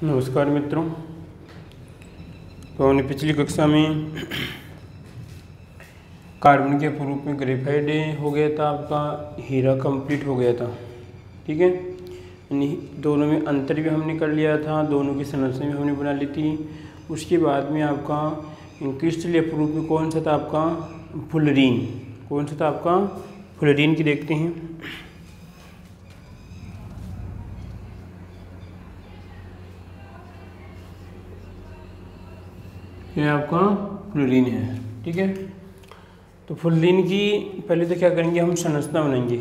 नमस्कार मित्रों। तो हमने पिछली कक्षा में कार्बन के रूप में ग्रेफाइट हो गया था, आपका हीरा कंप्लीट हो गया था। ठीक है, दोनों में अंतर भी हमने कर लिया था, दोनों की संरचना भी हमने बना ली थी। उसके बाद में आपका क्रिस्टल रूप में कौन सा था, आपका फुलरीन। कौन सा था आपका फुलरीन की देखते हैं। ये आपका फुलरीन है। ठीक है, तो फुलरीन की पहले तो क्या करेंगे, हम संरचना बनाएंगे।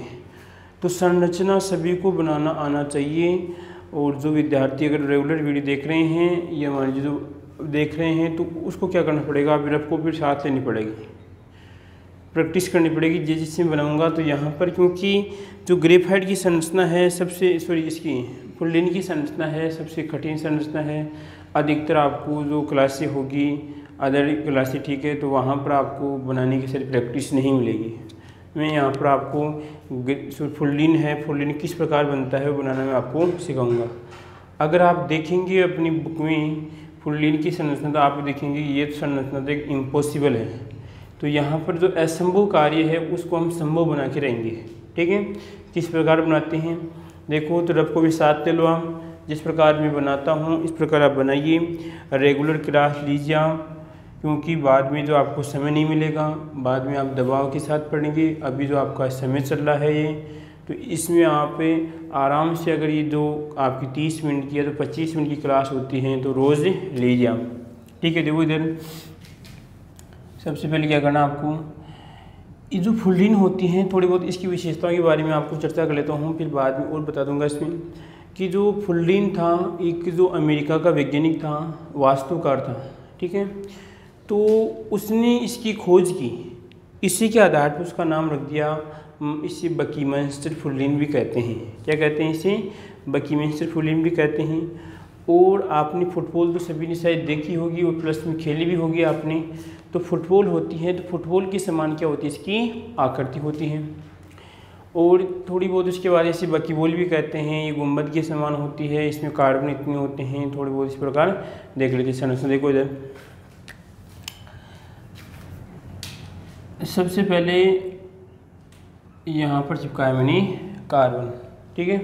तो संरचना सभी को बनाना आना चाहिए। और जो विद्यार्थी अगर रेगुलर वीडियो देख रहे हैं या मान लीजिए जो देख रहे हैं, तो उसको क्या करना पड़ेगा, आप रफ को फिर साथ लेनी पड़ेगी, प्रैक्टिस करनी पड़ेगी। जिससे बनाऊंगा तो यहाँ पर, क्योंकि जो ग्रेफाइट की संरचना है सबसे इसकी फुलरीन की संरचना है सबसे कठिन संरचना है। अधिकतर आपको जो क्लासें होगी अदर क्लासें, ठीक है, तो वहाँ पर आपको बनाने की सारी प्रैक्टिस नहीं मिलेगी। मैं यहाँ पर आपको फुलरीन है, फुलरीन किस प्रकार बनता है वो बनाना मैं आपको सिखाऊंगा। अगर आप देखेंगे अपनी बुक में फुलरीन की संरचना, तो आप देखेंगे ये संरचना तो एक इम्पॉसिबल है। तो यहाँ पर जो असंभव कार्य है उसको हम संभव बना के रहेंगे। ठीक है, किस प्रकार बनाते हैं देखो। तो रफ को भी साथ ले लो, हम जिस प्रकार मैं बनाता हूँ इस प्रकार आप बनाइए। रेगुलर क्लास लीजिए आप, क्योंकि बाद में जो आपको समय नहीं मिलेगा, बाद में आप दबाव के साथ पढ़ेंगे। अभी जो आपका समय चल रहा है ये, तो इसमें आप आराम से, अगर ये जो आपकी 30 मिनट की है तो 25 मिनट की क्लास होती है, तो रोज़ लीजिए आप। ठीक है, देखो इधर सबसे पहले क्या करना आपको, ये जो फुलरीन होती हैं थोड़ी बहुत इसकी विशेषताओं के बारे में आपको चर्चा कर लेता हूँ, फिर बाद में और बता दूंगा इसमें कि जो फुलरीन था, एक जो अमेरिका का वैज्ञानिक था, वास्तुकार था। ठीक है, तो उसने इसकी खोज की, इसी के आधार पर उसका नाम रख दिया। इसे बकीमेंस्टर फुलरीन भी कहते हैं। क्या कहते हैं इसे, बकीमेंस्टर फुलरीन भी कहते हैं। और आपने फुटबॉल तो सभी ने शायद देखी होगी और प्लस में खेली भी होगी आपने। तो फुटबॉल होती है, तो फुटबॉल के समान क्या होती है, इसकी आकृति होती है। और थोड़ी बहुत इसके बाद इसे बकीबॉल भी कहते हैं, ये गुंबद के समान होती है, इसमें कार्बन इतने होते हैं। थोड़ी बहुत इस प्रकार देख लेते हैं संरचना। देखो इधर सबसे पहले यहाँ पर चिपकाया मैंने कार्बन। ठीक है,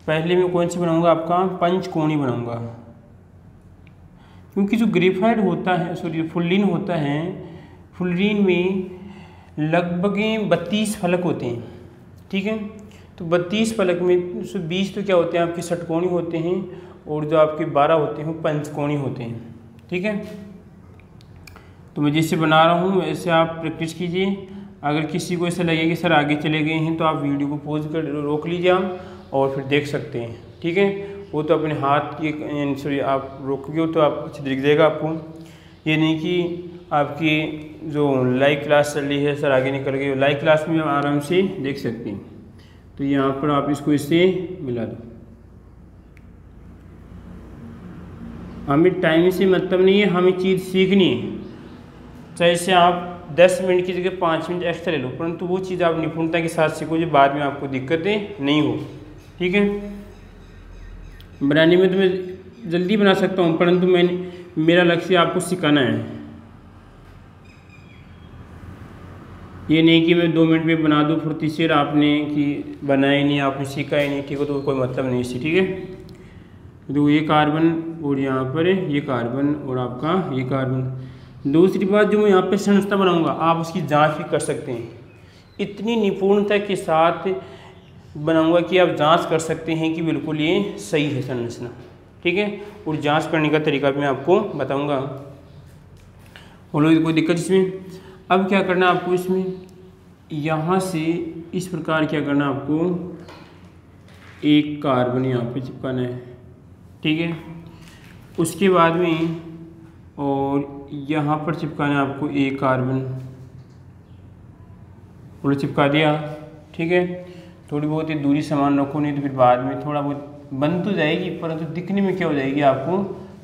पहले मैं कौन सी बनाऊंगा, आपका पंचकोणी बनाऊंगा। क्योंकि जो ग्रेफाइट होता है, सॉरी फुलरीन होता है, फुलरीन में लगभग 32 फलक होते हैं। ठीक है, तो 32 फलक में 20 तो क्या होते हैं आपके षटकोणी होते हैं, और जो आपके 12 होते हैं वो पंचकोणी होते हैं। ठीक है, तो मैं जैसे बना रहा हूँ वैसे आप प्रैक्टिस कीजिए। अगर किसी को ऐसा लगे कि सर आगे चले गए हैं, तो आप वीडियो को पॉज कर रोक लीजिए आप, और फिर देख सकते हैं। ठीक है, वो तो अपने हाथ की, सॉरी आप रोकोगे तो आप अच्छे दिख जाएगा आपको। ये नहीं कि आपकी जो लाइव क्लास चल रही है सर आगे निकल गई, लाइव क्लास में आराम से देख सकते हैं। तो यहाँ पर आप इसको इससे मिला दो। हमें टाइम से मतलब नहीं है, हमें चीज़ सीखनी है। चाहे से आप 10 मिनट की जगह 5 मिनट एक्स्ट्रा ले लो, परंतु वो चीज़ आप निपुणता के साथ सीखो जो बाद में आपको दिक्कतें नहीं हो। ठीक है, बनाने में तो मैं जल्दी बना सकता हूँ, परंतु मेरा लक्ष्य आपको सिखाना है। ये नहीं कि मैं 2 मिनट में बना दूँ फुर्ती से, आपने कि बनाया ही नहीं, आपने सीखा ही नहीं, ठीक है, तो कोई मतलब नहीं इसी। ठीक है, तो ये कार्बन और यहाँ पर ये कार्बन और आपका ये कार्बन। दूसरी बात, जो मैं यहाँ पे संरचना बनाऊंगा आप उसकी जांच भी कर सकते हैं। इतनी निपुणता के साथ बनाऊंगा कि आप जांच कर सकते हैं कि बिल्कुल ये सही है संरचना। ठीक है, और जांच करने का तरीका भी मैं आपको बताऊंगा। बोलो कोई दिक्कत इसमें। अब क्या करना है आपको, इसमें यहाँ से इस प्रकार क्या करना है आपको, एक कार्बन यहाँ पे चिपकाना है। ठीक है, उसके बाद में और यहाँ पर चिपकाना है आपको एक कार्बन, पूरा चिपका दिया। ठीक है, थोड़ी बहुत ही दूरी समान रखो, नहीं तो फिर बाद में थोड़ा बहुत बन तो जाएगी, परंतु दिखने में क्या हो जाएगी आपको,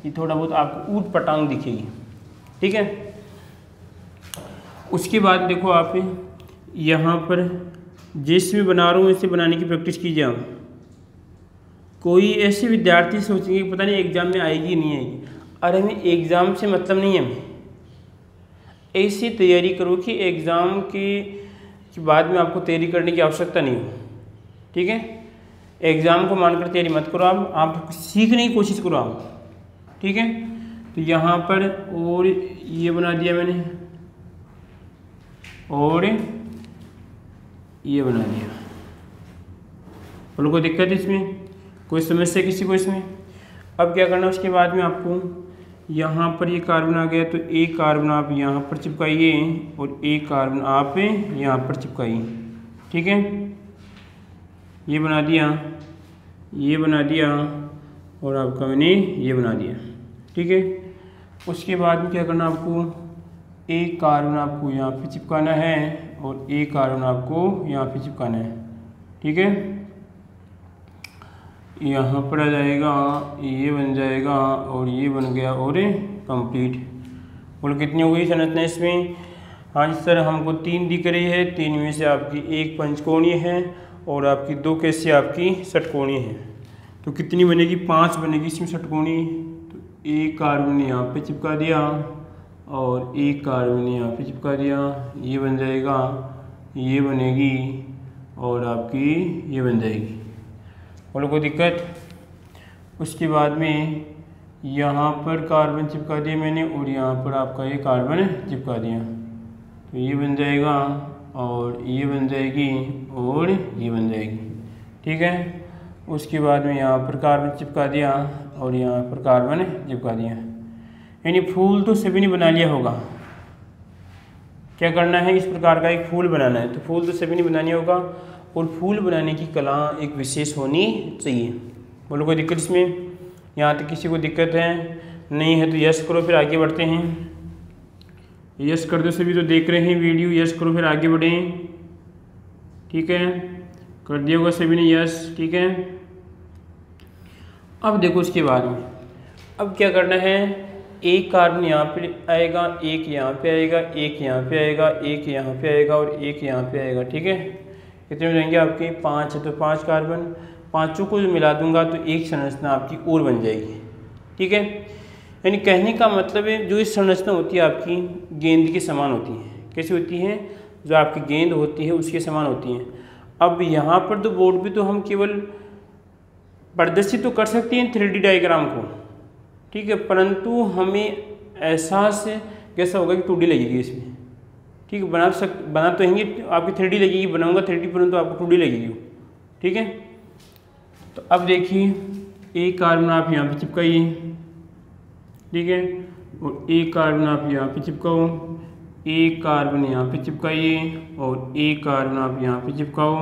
ये थोड़ा बहुत आपको ऊट पटांग दिखेगी। ठीक है, उसके बाद देखो आप यहाँ पर जिसमें बना रहा हूँ इसे बनाने की प्रैक्टिस कीजिए आप। कोई ऐसे विद्यार्थी सोचेंगे कि पता नहीं एग्ज़ाम में आएगी नहीं आएगी। अरे हमें एग्ज़ाम से मतलब नहीं है, हमें ऐसी तैयारी करो कि एग्ज़ाम के बाद में आपको तैयारी करने की आवश्यकता नहीं हो। ठीक है, एग्ज़ाम को मानकर तैयारी मत करो, आप सीखने की कोशिश करो आप। ठीक है, तो यहाँ पर और ये बना दिया मैंने और ये बना दिया। बोलो कोई दिक्कत है इसमें, कोई समस्या किसी को इसमें? अब क्या करना है उसके बाद में आपको यहाँ पर ये कार्बन आ गया तो एक कार्बन आप यहाँ पर चिपकाइए और एक कार्बन आप यहाँ पर चिपकाइए। ठीक है, ये बना दिया, ये बना दिया और आपका मैंने ये बना दिया। ठीक है, उसके बाद में क्या करना आपको, एक कार्बन आपको यहाँ पे चिपकाना है और एक कार्बन आपको यहाँ पे चिपकाना है। ठीक है, यहाँ पर आ जाएगा, ये बन जाएगा और ये बन गया और कंप्लीट। बोलो कितनी हो गई संरचना इसमें? हाँ जी सर, हमको 3 दिख रही है, 3 में से आपकी 1 पंचकोणीय है और आपकी 2 कैसे आपकी षटकोणीय है। तो कितनी बनेगी? 5 बनेगी इसमें षटकोणीय। तो एक कार्बन यहाँ पे चिपका दिया और एक कार्बन यहाँ पे चिपका दिया, ये बन जाएगा, ये बनेगी और आपकी ये बन जाएगी। बोलो कोई दिक्कत? उसके बाद में यहाँ पर कार्बन चिपका दिया मैंने और यहाँ पर आपका ये कार्बन चिपका दिया, तो ये बन जाएगा और ये बन जाएगी और ये बन जाएगी। ठीक है, उसके बाद में यहाँ पर कार्बन चिपका दिया और यहाँ पर कार्बन चिपका दिया। यानी फूल तो सभी ने बना लिया होगा। क्या करना है, इस प्रकार का एक फूल बनाना है, तो फूल तो सभी ने बनाना होगा और फूल बनाने की कला एक विशेष होनी चाहिए। बोलो कोई दिक्कत इसमें? यहाँ तक किसी को दिक्कत है? नहीं है तो यस करो, फिर आगे बढ़ते हैं। यस कर दो सभी, तो देख रहे हैं वीडियो, यस करो फिर आगे बढ़ें। ठीक है, कर दिया होगा सभी ने यस। ठीक है, अब देखो उसके बाद में अब क्या करना है, एक कार्बन यहाँ पे आएगा, एक यहाँ पे आएगा, एक यहाँ पे आएगा, एक यहाँ पे आएगा और एक यहाँ पे आएगा। ठीक है, कितने हो जाएंगे आपके? 5 है, तो 5 कार्बन, पाँचों को मिला दूंगा तो एक संरचना आपकी और बन जाएगी। ठीक है, यानी कहने का मतलब है जो इस संरचना होती है आपकी गेंद के समान होती है। कैसी होती है? जो आपकी गेंद होती है उसके समान होती है। अब यहाँ पर तो बोर्ड पे तो हम केवल प्रदर्शित तो कर सकते हैं 3D डायग्राम को, ठीक है, परंतु हमें एहसास कैसा होगा कि 2D लगेगी इसमें। ठीक है, बना तो यही आपकी 3D लगेगी, बनाऊंगा 3D परंतु आपको 2D लगेगी। ठीक है, तो अब देखिए एक कार्बन आप यहाँ पे चिपकाइए। ठीक है, और एक कार्बन आप यहाँ पे चिपकाओ, एक कार्बन यहाँ पे चिपकाइए और एक कार्बन आप यहाँ पे चिपकाओ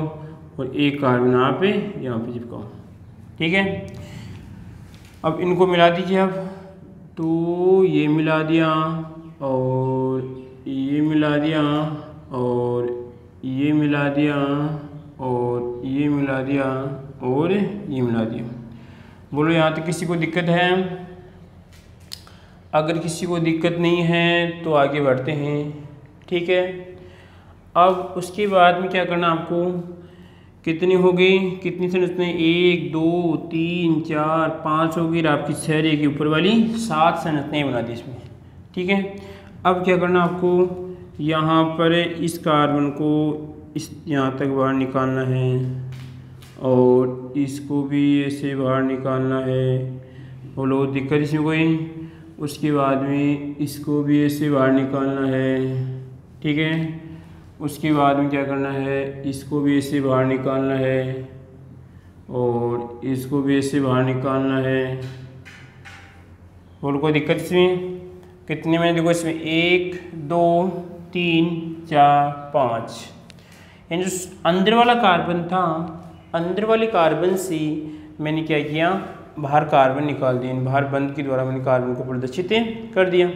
और एक कार्बन आप यहाँ पे चिपकाओ। ठीक है, अब इनको मिला दीजिए। अब तो ये मिला दिया और ये मिला दिया और ये मिला दिया और ये मिला दिया और ये मिला दिया। बोलो यहाँ तक किसी को दिक्कत है? अगर किसी को दिक्कत नहीं है तो आगे बढ़ते हैं। ठीक है, अब उसके बाद में क्या करना आपको, कितनी हो गई, कितनी संरचनाएं? 1 2 3 4 5 हो गई, आपकी 6 रहेगी ऊपर वाली, 7 संरचनाएं बना दी इसमें। ठीक है, अब क्या करना आपको, यहाँ पर इस कार्बन को इस यहाँ तक बाहर निकालना है और इसको भी ऐसे बाहर निकालना है। बोलो दिक्कत इसमें कोई? उसके बाद में इसको भी ऐसे बाहर निकालना है। ठीक है, उसके बाद में क्या करना है, इसको भी ऐसे बाहर निकालना है और इसको भी ऐसे बाहर निकालना है। बोलो कोई दिक्कत इसमें? कितने मैंने देखो इसमें 1 2 3 4 5, यानी जो अंदर वाला कार्बन था, अंदर वाले कार्बन से मैंने क्या किया, बाहर कार्बन निकाल दिए, बाहर बंद के द्वारा मैंने कार्बन को प्रदर्शित कर दिया।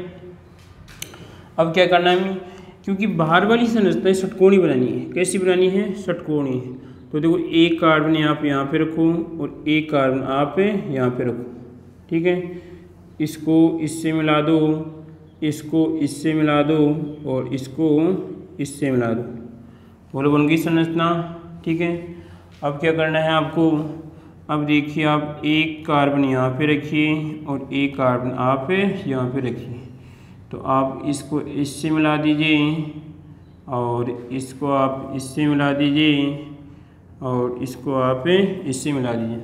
अब क्या करना है, क्योंकि बाहर वाली संरचना षटकोणी बनानी है। कैसी बनानी है? षटकोणी। तो देखो एक कार्बन आप यहाँ पे रखो और एक कार्बन आप यहाँ पे रखो। ठीक है, इसको इससे मिला दो, इसको इससे मिला दो और इसको इससे मिला दो। बोलो बन गई संरचना। ठीक है, अब क्या करना है आपको, अब देखिए आप एक कार्बन यहाँ पे रखिए और एक कार्बन आप यहाँ पे रखिए। तो आप इसको इससे मिला दीजिए और इसको आप इससे मिला दीजिए और इसको आप इससे मिला दीजिए।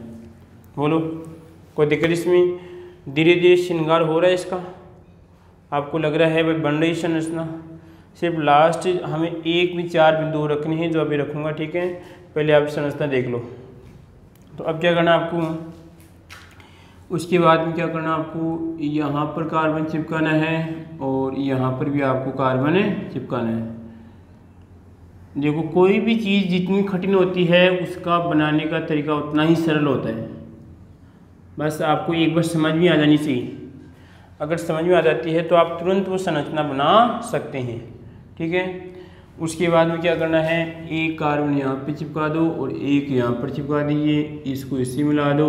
बोलो कोई दिक्कत इसमें? धीरे धीरे श्रृंगार हो रहा है इसका, आपको लग रहा है भाई बन रही संरचना। सिर्फ लास्ट हमें एक भी 4 बिंदु रखने हैं जो अभी रखूँगा, ठीक है। पहले आप संरचना देख लो। तो अब क्या करना आपको, उसके बाद में क्या करना आपको, यहाँ पर कार्बन चिपकाना है और यहाँ पर भी आपको कार्बन चिपकाना है। देखो कोई भी चीज़ जितनी कठिन होती है उसका बनाने का तरीका उतना ही सरल होता है। बस आपको एक बार समझ में आ जानी चाहिए। अगर समझ में आ जाती है तो आप तुरंत वो संरचना बना सकते हैं, ठीक है। उसके बाद में क्या करना है, एक कार्बन यहाँ पे चिपका दो और एक यहाँ पर चिपका दीजिए। इसको इससे मिला दो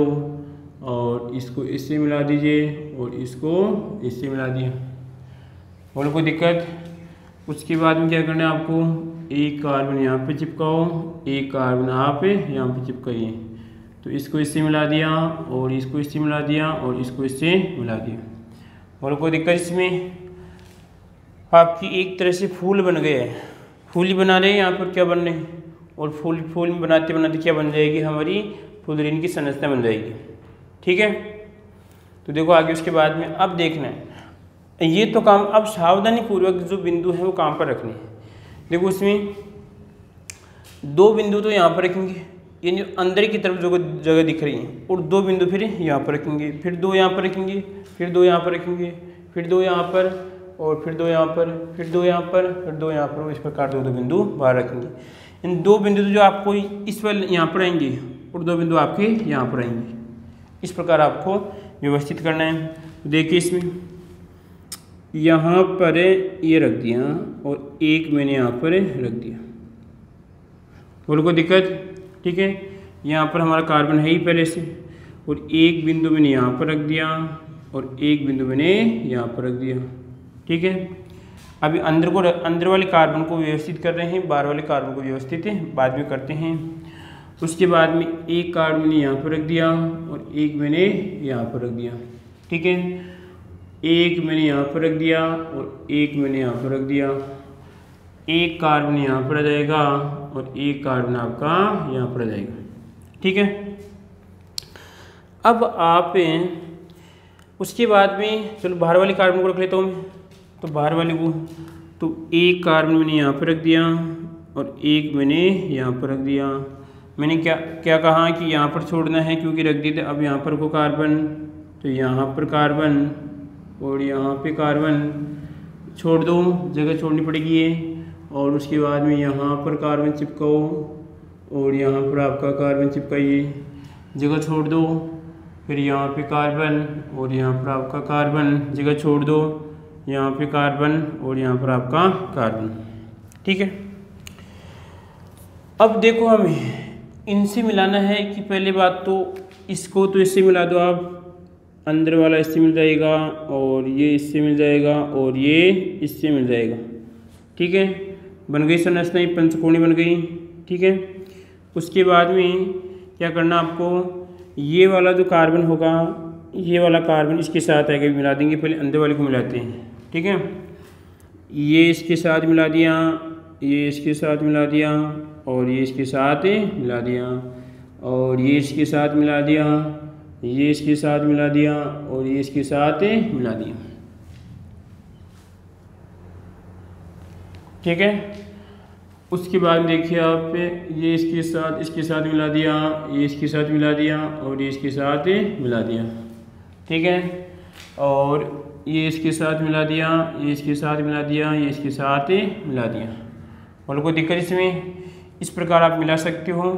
और इसको इससे मिला दीजिए और इसको इससे मिला दिया। बोलो कोई दिक्कत? उसके बाद में क्या करना है आपको, एक कार्बन यहाँ पे चिपकाओ, एक कार्बन आप यहाँ पे चिपकाइए। तो इसको इससे मिला दिया और इसको इससे मिला दिया और इसको इससे मिला दिया। बोलो कोई दिक्कत इसमें? आपकी एक तरह से फूल बन गए हैं। फूल ही बना रहे हैं यहाँ पर, क्या बन रहे हैं, और फूल में बनाते बनाते क्या बन जाएगी, हमारी फुलरिन की संरचना बन जाएगी, ठीक है। तो देखो आगे उसके बाद में अब देखना है ये तो काम, अब सावधानी पूर्वक जो बिंदु है वो काम पर रखने हैं। देखो उसमें 2 बिंदु तो यहाँ पर रखेंगे, यानी अंदर की तरफ जो जगह दिख रही है, और 2 बिंदु फिर यहाँ पर रखेंगे, फिर 2 यहाँ पर रखेंगे, फिर 2 यहाँ पर रखेंगे, फिर 2 यहाँ पर, और फिर 2 यहाँ पर, फिर 2 यहाँ पर, फिर 2 यहाँ पर, इस प्रकार 2 बिंदु बाहर रखेंगे। इन 2 बिंदु जो आपको इस पर यहाँ पर आएंगे और 2 बिंदु आपके यहाँ पर आएंगे। इस प्रकार आपको व्यवस्थित करना है। देखिए इसमें यहाँ पर ये रख दिया और एक मैंने यहाँ पर रख दिया। बोलो कोई दिक्कत? ठीक है। यहाँ पर हमारा कार्बन है ही पहले से, और एक बिंदु मैंने यहाँ पर रख दिया और एक बिंदु मैंने यहाँ पर रख दिया, ठीक है। अभी अंदर वाले कार्बन को व्यवस्थित कर रहे हैं, बाहर वाले कार्बन को व्यवस्थित बाद में करते हैं। उसके बाद में एक कार्बन मैंने यहाँ पर रख दिया और एक मैंने यहाँ पर रख दिया, ठीक है। एक मैंने यहाँ पर रख दिया और एक मैंने यहाँ पर रख दिया। एक कार्बन यहाँ पर आ जाएगा और एक कार्बन आपका यहाँ पर आ जाएगा, ठीक है। अब आप उसके बाद में चलो बाहर वाले कार्बन को रख लेता हूँ मैं। तो बाहर वाले को, तो एक कार्बन मैंने यहाँ पर रख दिया और एक मैंने यहाँ पर रख दिया। मैंने क्या कहा कि यहाँ पर छोड़ना है क्योंकि रख दिए थे। अब यहाँ पर को कार्बन, तो यहाँ पर कार्बन और यहाँ पे कार्बन छोड़ दो, जगह छोड़नी पड़ेगी ये। और उसके बाद में यहाँ पर कार्बन चिपकाओ और यहाँ पर आपका कार्बन चिपकाइए, जगह छोड़ दो। फिर यहाँ पे कार्बन और यहाँ पर आपका कार्बन, जगह छोड़ दो, यहाँ पे कार्बन और यहाँ पर आपका कार्बन, ठीक है। अब देखो हमें इनसे मिलाना है कि पहले बात तो इसको तो इससे मिला दो आप, अंदर वाला इससे मिल जाएगा और ये इससे मिल जाएगा और ये इससे मिल जाएगा, ठीक है। बन गई संरचना, ये पंचकोणी बन गई, ठीक है। उसके बाद में क्या करना आपको, ये वाला जो कार्बन होगा, ये वाला कार्बन इसके साथ आगे मिला देंगे। पहले अंदर वाले को मिलाते हैं, ठीक है। ये इसके साथ मिला दिया, ये इसके साथ मिला दिया और ये इसके साथ मिला दिया और ये इसके साथ मिला दिया, ये इसके साथ मिला दिया और ये इसके साथ मिला दिया, ठीक है। उसके बाद देखिए आप, ये इसके साथ मिला दिया, ये इसके साथ मिला दिया और ये इसके साथ मिला दिया, ठीक है। और ये इसके साथ मिला दिया, ये इसके साथ मिला दिया, ये इसके साथ मिला दिया। और कोई दिक्कत इसमें? इस प्रकार आप मिला सकते हो।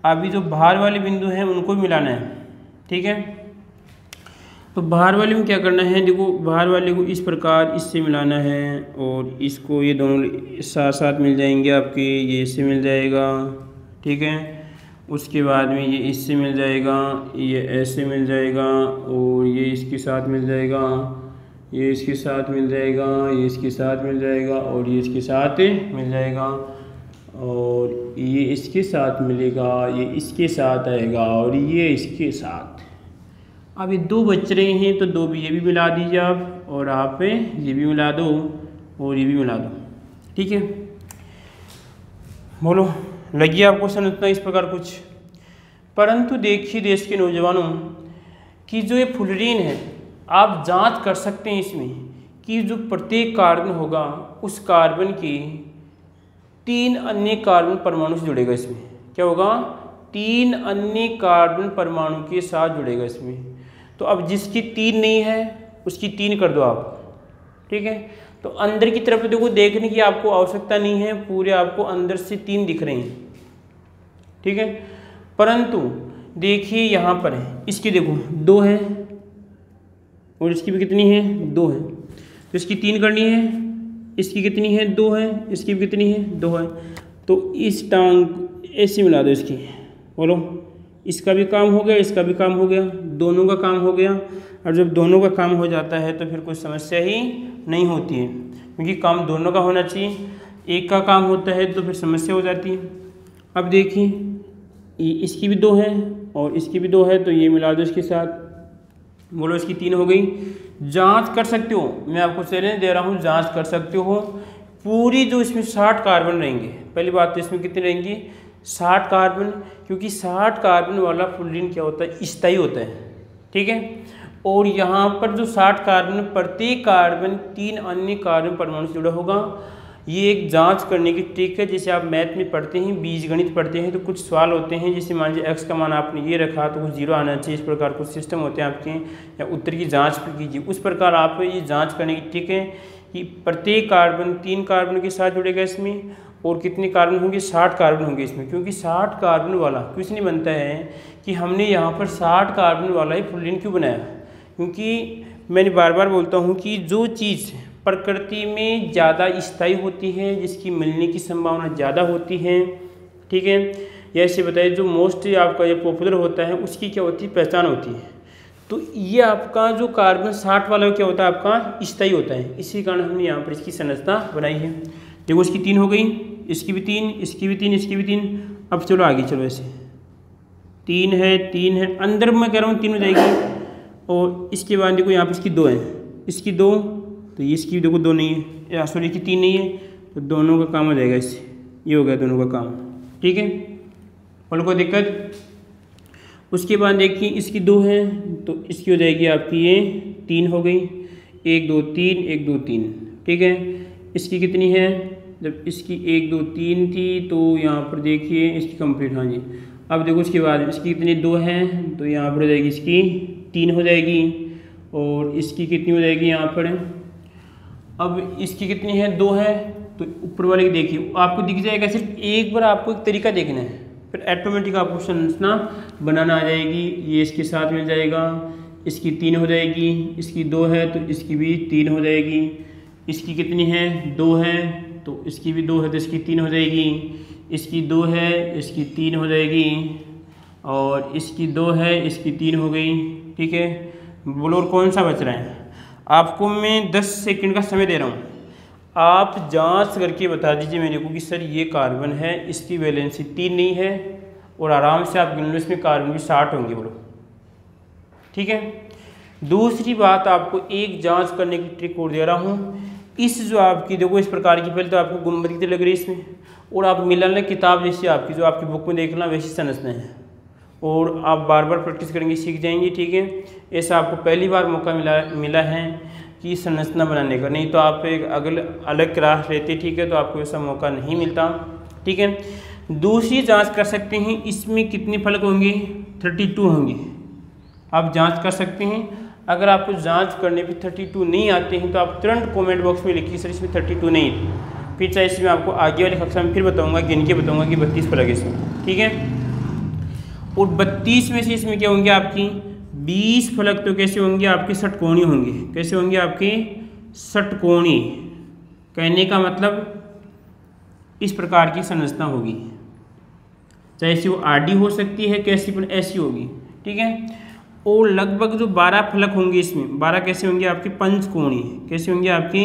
अभी जो बाहर वाले बिंदु हैं उनको भी मिलाना है, ठीक है। तो बाहर वाले में क्या करना है, देखो बाहर वाले को इस प्रकार इससे मिलाना है और इसको, ये दोनों साथ साथ मिल जाएंगे आपके, ये इससे मिल जाएगा, ठीक है। उसके बाद में ये इससे मिल जाएगा, ये ऐसे मिल जाएगा और ये इसके साथ मिल जाएगा, ये इसके साथ मिल जाएगा, ये इसके साथ मिल जाएगा और ये इसके साथ मिल जाएगा। और ये इसके साथ मिलेगा, ये इसके साथ आएगा और ये इसके साथ। अब ये 2 बच रहे हैं तो 2 भी ये भी मिला दीजिए आप, और आप ये भी मिला दो और ये भी मिला दो। ठीक है, बोलो लगी आपको समझना इस प्रकार कुछ। परंतु देखिए देश के नौजवानों कि जो ये फुलरीन है, आप जांच कर सकते हैं इसमें कि जो प्रत्येक कार्बन होगा उस कार्बन की 3 अन्य कार्बन परमाणु से जुड़ेगा। इसमें क्या होगा, 3 अन्य कार्बन परमाणु के साथ जुड़ेगा इसमें। तो अब जिसकी 3 नहीं है उसकी 3 कर दो आप। ठीक है, तो अंदर की तरफ देखो, देखने की आपको आवश्यकता नहीं है, पूरे आपको अंदर से 3 दिख रहे हैं। ठीक है, परंतु देखिए यहाँ पर है, इसकी देखो 2 है और इसकी भी कितनी है, 2 है, तो इसकी 3 करनी है। इसकी कितनी है, 2 है, इसकी भी कितनी है, 2 है। तो इस टांग ऐसे मिला दो इसकी, बोलो इसका भी काम हो गया, इसका भी काम हो गया, दोनों का काम हो गया। और जब दोनों का काम हो जाता है तो फिर कोई समस्या ही नहीं होती है, क्योंकि काम दोनों का होना चाहिए। एक का काम होता है तो फिर समस्या हो जाती है। अब देखिए इसकी भी 2 है और इसकी भी 2 है, तो ये मिला दो इसके साथ, बोलो इसकी 3 हो गई। जांच कर सकते हो, मैं आपको चैलेंज दे रहा हूँ, जांच कर सकते हो पूरी जो इसमें 60 कार्बन रहेंगे। पहली बात तो इसमें कितने रहेंगे, 60 कार्बन, क्योंकि 60 कार्बन वाला फुलरीन क्या होता है, स्थायी होता है। ठीक है, और यहाँ पर जो 60 कार्बन, प्रत्येक कार्बन 3 अन्य कार्बन परमाणु से जुड़ा होगा। ये एक जांच करने की ट्रिक है, जैसे आप मैथ में पढ़ते हैं, बीजगणित पढ़ते हैं, तो कुछ सवाल होते हैं, जैसे मान लीजिए x का मान आपने ये रखा तो कुछ 0 आना चाहिए, इस प्रकार कुछ सिस्टम होते हैं आपके, या उत्तर की जांच भी कीजिए। उस प्रकार आप ये जांच करने की ट्रिक है कि प्रत्येक कार्बन 3 कार्बन के साथ जुड़ेगा इसमें, और कितने कार्बन होंगे, 60 कार्बन होंगे इसमें। क्योंकि 60 कार्बन वाला कुछ नहीं बनता है कि हमने यहाँ पर 60 कार्बन वाला ही फुलरीन क्यों बनाया, क्योंकि मैंने बार बार बोलता हूँ कि जो चीज़ प्रकृति में ज़्यादा स्थायी होती है, जिसकी मिलने की संभावना ज़्यादा होती है, ठीक है, या ऐसे बताइए जो मोस्ट आपका ये पॉपुलर होता है उसकी क्या होती है, पहचान होती है। तो ये आपका जो कार्बन 60 वाला क्या होता है, आपका स्थायी होता है। इसी कारण हमने यहाँ पर इसकी संरचना बनाई है। देखो इसकी 3 हो गई, इसकी भी 3, इसकी भी 3, इसकी भी 3। अब चलो आगे चलो, ऐसे 3 है, 3 है, अंदर मैं कह रहा हूँ 3 हो जाएगी। और इसके बाद देखो यहाँ पर इसकी 2 है, इसकी 2, तो इसकी देखो 2 नहीं है, सॉरी इसकी 3 नहीं है, तो दोनों का काम हो जाएगा इससे। ये हो गया दोनों का काम। ठीक है, बोलो कोई दिक्कत। उसके बाद देखिए इसकी 2 है, तो इसकी हो जाएगी आपकी ये 3 हो गई, 1 2 3, 1 2 3। ठीक है, इसकी कितनी है, जब इसकी 1 2 3 थी तो यहाँ पर देखिए इसकी कंप्लीट, हाँ जी। अब देखो इसके बाद इसकी कितनी 2 हैं, तो यहाँ पर हो जाएगी इसकी 3 हो जाएगी, और इसकी कितनी हो जाएगी यहाँ पर, अब इसकी कितनी है, 2 है, तो ऊपर वाले की देखिए आपको दिख जाएगा। सिर्फ एक बार आपको एक तरीका देखना है, फिर ऑटोमेटिक आपको संरचना बनाना आ जाएगी। ये इसके साथ मिल जाएगा, इसकी 3 हो जाएगी, इसकी 2 है तो इसकी भी 3 हो जाएगी, इसकी कितनी है, 2 है, तो इसकी भी 2 है तो इसकी 3 हो जाएगी, इसकी 2 है, इसकी 3 हो जाएगी, और इसकी 2 है, इसकी 3 हो गई। ठीक है, बोलो और कौन सा बच रहा है। आपको मैं 10 सेकंड का समय दे रहा हूँ, आप जांच करके बता दीजिए मेरे को कि सर ये कार्बन है, इसकी वैलेंसी 3 नहीं है, और आराम से आप गिन लो इसमें कार्बन भी 60 होंगे, बोलो। ठीक है, दूसरी बात आपको एक जांच करने की ट्रिक और दे रहा हूँ। इस जो आपकी देखो इस प्रकार की, पहले तो आपको गुंबद की लग रही है इसमें, और आप मिलाना किताब जैसी आपकी जो आपकी बुक में देखना वैसी संरचना है, और आप बार बार प्रैक्टिस करेंगे, सीख जाएंगे। ठीक है, ऐसा आपको पहली बार मौका मिला है कि संरचना बनाने का, नहीं तो आप एक अलग क्लास लेते, ठीक है, तो आपको ऐसा मौका नहीं मिलता। ठीक है, दूसरी जांच कर सकते हैं, इसमें कितने फलक होंगे, 32 होंगे, आप जांच कर सकते हैं। अगर आपको जांच करने पे 32 नहीं आते हैं तो आप तुरंत कमेंट बॉक्स में लिखिए सर इसमें 32 नहीं, फिर चाहे इसमें आपको आगे वाली कक्षा में फिर बताऊँगा, गिन के बताऊँगा कि 32 फलक है इसमें। ठीक है, और 32 में से इसमें क्या होंगे आपकी 20 फलक तो कैसे होंगे आपके षटकोणीय होंगे। कैसे होंगे आपके षटकोणीय, कहने का मतलब इस प्रकार की संरचना होगी, चाहे वो आडी हो सकती है, कैसी पर ऐसी होगी। ठीक है, और लगभग जो 12 फलक होंगे इसमें, 12 कैसे होंगे आपके पंचकोणीय। कैसे होंगे आपके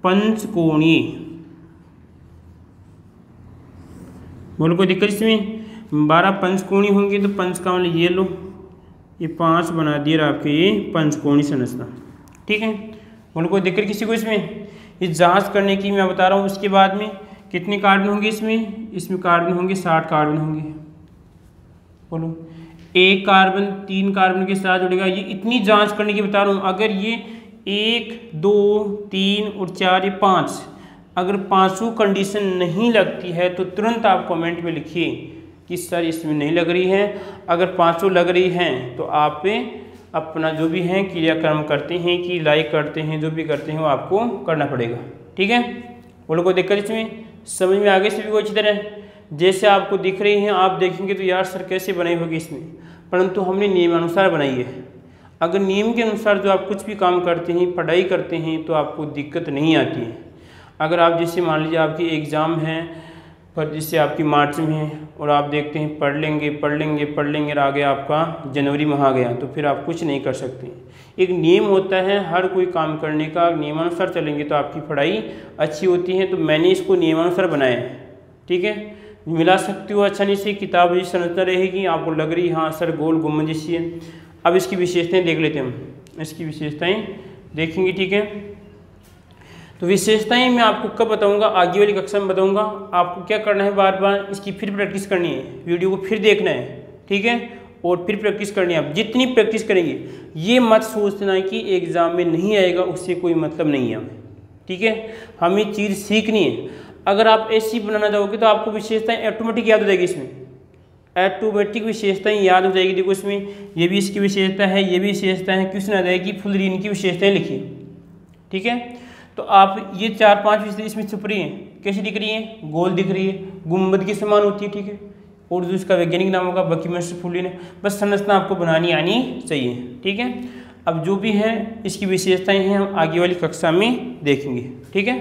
पंचकोणीय। बोलो कोई दिक्कत इसमें? 12 पंचकोणी होंगे तो पंच का मतलब ये लो, ये 5 बना दिया आपके ये पंचकोणी संरचना। ठीक है, बोलो कोई दिक्कत किसी को इसमें? ये जांच करने की मैं बता रहा हूँ। उसके बाद में कितने कार्बन होंगे इसमें कार्बन होंगे 60 कार्बन होंगे। बोलो एक कार्बन 3 कार्बन के साथ जुड़ेगा। ये इतनी जांच करने की बता रहा हूँ। अगर ये 1 2 3 और 4 ये 5, अगर पाँचों कंडीशन नहीं लगती है तो तुरंत आप कमेंट में लिखिए कि सर इसमें नहीं लग रही है। अगर पाँचों लग रही हैं तो आप अपना जो भी है क्रियाक्रम करते हैं कि लाइक करते हैं, जो भी करते हैं वो आपको करना पड़ेगा। ठीक है, बोलो कोई दिक्कत इसमें? समझ में आगे से भी कोई अच्छी तरह जैसे आपको दिख रही हैं आप देखेंगे तो यार सर कैसे बनाई होगी इसमें, परंतु हमने नियमानुसार बनाई है। अगर नियम के अनुसार जो आप कुछ भी काम करते हैं, पढ़ाई करते हैं, तो आपको दिक्कत नहीं आती है। अगर आप जैसे मान लीजिए आपकी एग्ज़ाम है पर जिससे आपकी मार्च में है और आप देखते हैं पढ़ लेंगे और आगे आपका जनवरी माह आ गया तो फिर आप कुछ नहीं कर सकते। एक नियम होता है हर कोई काम करने का, नियमानुसार चलेंगे तो आपकी पढ़ाई अच्छी होती है। तो मैंने इसको नियमानुसार बनाया है। ठीक है, मिला सकते हो आसानी से, किताब जैसी संरचना रहेगी, आपको लग रही हाँ सर गोल गुम्बद जैसी है। अब इसकी विशेषताएँ देख लेते हैं हम, इसकी विशेषताएँ देखेंगे। ठीक है, तो विशेषताएं मैं आपको कब बताऊंगा? आगे वाली कक्षा में बताऊंगा। आपको क्या करना है, बार बार इसकी फिर प्रैक्टिस करनी है, वीडियो को फिर देखना है। ठीक है, और फिर प्रैक्टिस करनी है। आप जितनी प्रैक्टिस करेंगे, ये मत सोचना कि एग्ज़ाम में नहीं आएगा, उससे कोई मतलब नहीं है हमें। ठीक है, हमें चीज़ सीखनी है। अगर आप ऐसी बनाना चाहोगे तो आपको विशेषताएँ ऑटोमेटिक याद हो जाएगी। इसमें ऑटोमेटिक विशेषताएँ याद हो जाएगी। देखो इसमें ये भी इसकी विशेषता है, ये भी विशेषता है। क्वेश्चन आ जाएगी फुल रीन की विशेषताएँ लिखिए। ठीक है, तो आप ये 4-5 विशेषताएं इसमें छुप रही हैं। कैसी दिख रही हैं? गोल दिख रही है, गुम्बद के समान होती है। ठीक है, और जो इसका वैज्ञानिक नाम होगा बकीमस फुलिन है। बस संरचना आपको बनानी आनी चाहिए। ठीक है, अब जो भी है इसकी विशेषताएं हैं हम आगे वाली कक्षा में देखेंगे। ठीक है।